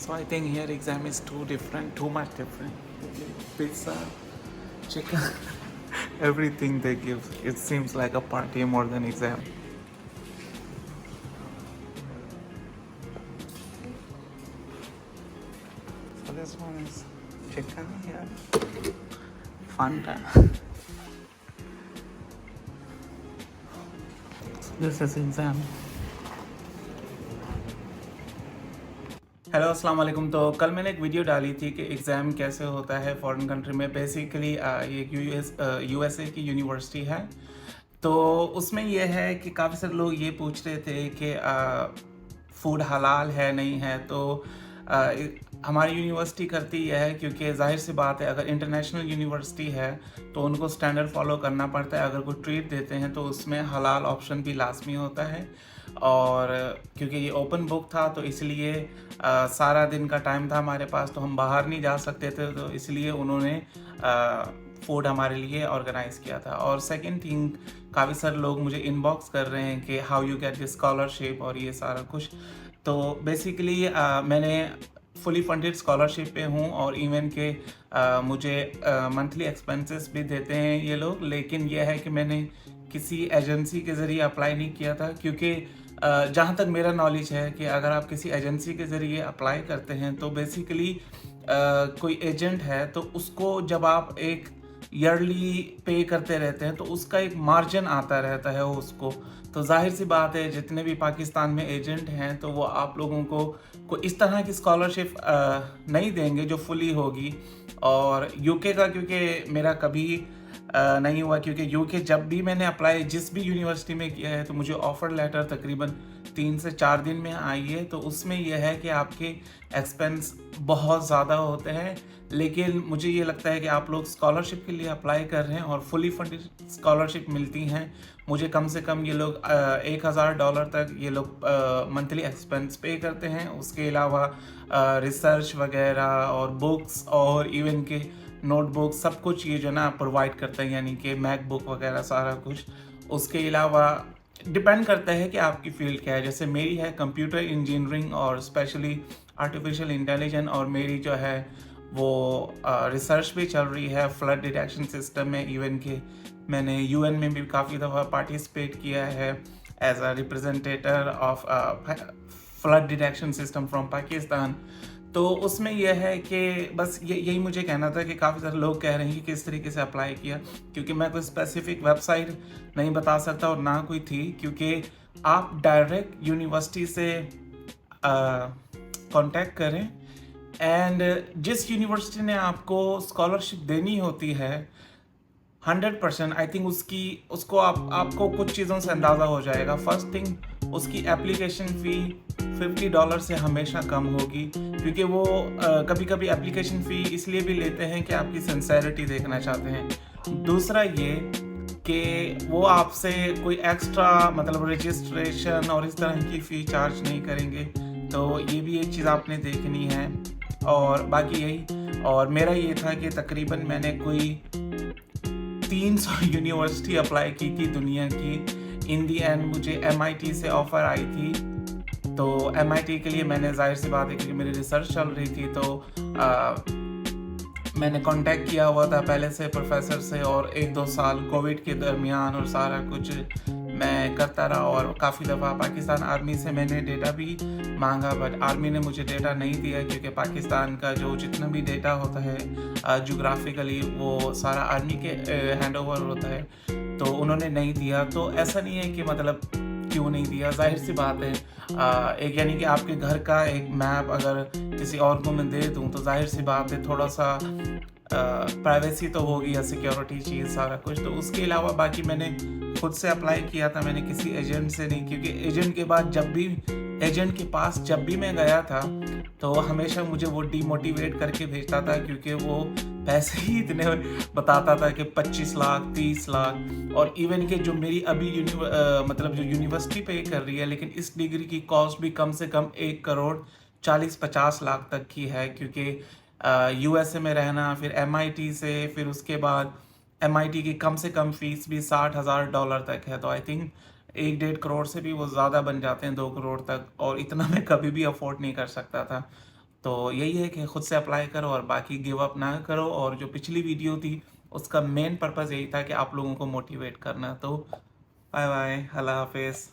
So I think here exam is too different, too much different. Pizza, chicken, everything they give. It seems like a party more than exam. So this one is chicken here, Fanta. This is exam. Hello अस्सलाम वालेकुम। तो कल मैंने एक video डाली थी कि exam कैसे होता है फ़ॉरेन कंट्री में। बेसिकली ये यूएसए की यूनिवर्सिटी है। तो उसमें ये है कि काफ़ी सारे लोग ये पूछ रहे थे कि फ़ूड हलाल है नहीं है। तो हमारी यूनिवर्सिटी करती यह है, क्योंकि ज़ाहिर सी बात है अगर इंटरनेशनल यूनिवर्सिटी है तो उनको स्टैंडर्ड फॉलो करना पड़ता है। अगर कोई ट्रीट देते हैं तो उसमें हलाल ऑप्शन भी लाजमी होता है। और क्योंकि ये ओपन बुक था तो इसलिए सारा दिन का टाइम था हमारे पास, तो हम बाहर नहीं जा सकते थे, तो इसलिए उन्होंने फूड हमारे लिए ऑर्गेनाइज़ किया था। और सेकंड थिंग, काफ़ी सारे लोग मुझे इनबॉक्स कर रहे हैं कि how you get this scholarship और ये सारा कुछ। तो बेसिकली मैंने फुली फंडेड स्कॉलरशिप पे हूँ और इवन के मुझे मंथली एक्सपेंसेस भी देते हैं ये लोग। लेकिन यह है कि मैंने किसी एजेंसी के ज़रिए अप्लाई नहीं किया था, क्योंकि जहाँ तक मेरा नॉलेज है कि अगर आप किसी एजेंसी के ज़रिए अप्लाई करते हैं तो बेसिकली कोई एजेंट है तो उसको जब आप एक ईयरली पे करते रहते हैं तो उसका एक मार्जिन आता रहता है उसको। तो जाहिर सी बात है जितने भी पाकिस्तान में एजेंट हैं तो वो आप लोगों को इस तरह की स्कॉलरशिप नहीं देंगे जो फुली होगी। और यूके का क्योंकि मेरा कभी नहीं हुआ, क्योंकि यूके जब भी मैंने अप्लाई जिस भी यूनिवर्सिटी में किया है तो मुझे ऑफ़र लेटर तकरीबन 3 से 4 दिन में आई है। तो उसमें यह है कि आपके एक्सपेंस बहुत ज़्यादा होते हैं। लेकिन मुझे ये लगता है कि आप लोग स्कॉलरशिप के लिए अप्लाई कर रहे हैं और फुली फंडेड स्कॉलरशिप मिलती हैं। मुझे कम से कम ये लोग $1000 तक ये लोग मंथली एक्सपेंस पे करते हैं। उसके अलावा रिसर्च वगैरह और बुक्स और इवन के नोटबुक सब कुछ ये जो ना प्रोवाइड करते हैं, यानी कि मैकबुक वगैरह सारा कुछ। उसके अलावा डिपेंड करता है कि आपकी फील्ड क्या है। जैसे मेरी है कंप्यूटर इंजीनियरिंग और स्पेशली आर्टिफिशियल इंटेलिजेंस, और मेरी जो है वो रिसर्च भी चल रही है फ्लड डिटेक्शन सिस्टम में। इवन के मैंने यूएन में भी काफ़ी दफ़ा पार्टिसिपेट किया है as a representator of flood detection system from Pakistan. तो उसमें यह है कि बस यही मुझे कहना था कि काफ़ी सारे लोग कह रहे हैं कि किस तरीके से अप्लाई किया, क्योंकि मैं कोई स्पेसिफिक वेबसाइट नहीं बता सकता और ना कोई थी, क्योंकि आप डायरेक्ट यूनिवर्सिटी से कांटेक्ट करें। एंड जिस यूनिवर्सिटी ने आपको स्कॉलरशिप देनी होती है 100% आई थिंक उसको आपको कुछ चीज़ों से अंदाज़ा हो जाएगा। फर्स्ट थिंग, उसकी एप्लीकेशन फ़ी $50 से हमेशा कम होगी, क्योंकि वो कभी कभी एप्लीकेशन फ़ी इसलिए भी लेते हैं कि आपकी सिंसेरिटी देखना चाहते हैं। दूसरा ये कि वो आपसे कोई एक्स्ट्रा मतलब रजिस्ट्रेशन और इस तरह की फ़ी चार्ज नहीं करेंगे। तो ये भी एक चीज़ आपने देखनी है। और बाकी यही, और मेरा ये था कि तकरीबन मैंने कोई 300 यूनिवर्सिटी अप्लाई की थी दुनिया की। इन दी एंड मुझे MIT से ऑफ़र आई थी। तो MIT के लिए मैंने जाहिर सी बात है क्योंकि मेरी रिसर्च चल रही थी तो मैंने कांटेक्ट किया हुआ था पहले से प्रोफेसर से, और 1-2 साल कोविड के दरमियान और सारा कुछ मैं करता रहा। और काफ़ी दफ़ा पाकिस्तान आर्मी से मैंने डेटा भी मांगा, बट आर्मी ने मुझे डेटा नहीं दिया, क्योंकि पाकिस्तान का जो जितना भी डेटा होता है जोग्राफिकली वो सारा आर्मी के हैंड ओवर होता है, तो उन्होंने नहीं दिया। तो ऐसा नहीं है कि मतलब क्यों नहीं दिया, जाहिर सी बात है एक यानी कि आपके घर का एक मैप अगर किसी और को मैं दे दूं तो जाहिर सी बात है थोड़ा सा प्राइवेसी तो होगी या सिक्योरिटी चीज़ सारा कुछ। तो उसके अलावा बाकी मैंने खुद से अप्लाई किया था, मैंने किसी एजेंट से नहीं, क्योंकि एजेंट के पास जब भी मैं गया था तो हमेशा मुझे वो डीमोटिवेट करके भेजता था, क्योंकि वो पैसे ही इतने बताता था कि 25 लाख 30 लाख। और इवन के जो मेरी अभी मतलब जो यूनिवर्सिटी पे कर रही है, लेकिन इस डिग्री की कॉस्ट भी कम से कम 1 करोड़ 40-50 लाख तक की है, क्योंकि USA में रहना, फिर MIT से, फिर उसके बाद MIT की कम से कम फीस भी $60,000 तक है। तो आई थिंक 1-1.5 करोड़ से भी वो ज़्यादा बन जाते हैं, 2 करोड़ तक, और इतना मैं कभी भी अफोर्ड नहीं कर सकता था। तो यही है कि खुद से अप्लाई करो और बाकी गिव अप ना करो। और जो पिछली वीडियो थी उसका मेन पर्पज़ यही था कि आप लोगों को मोटिवेट करना। तो बाय बाय, अल्लाह हाफिज़।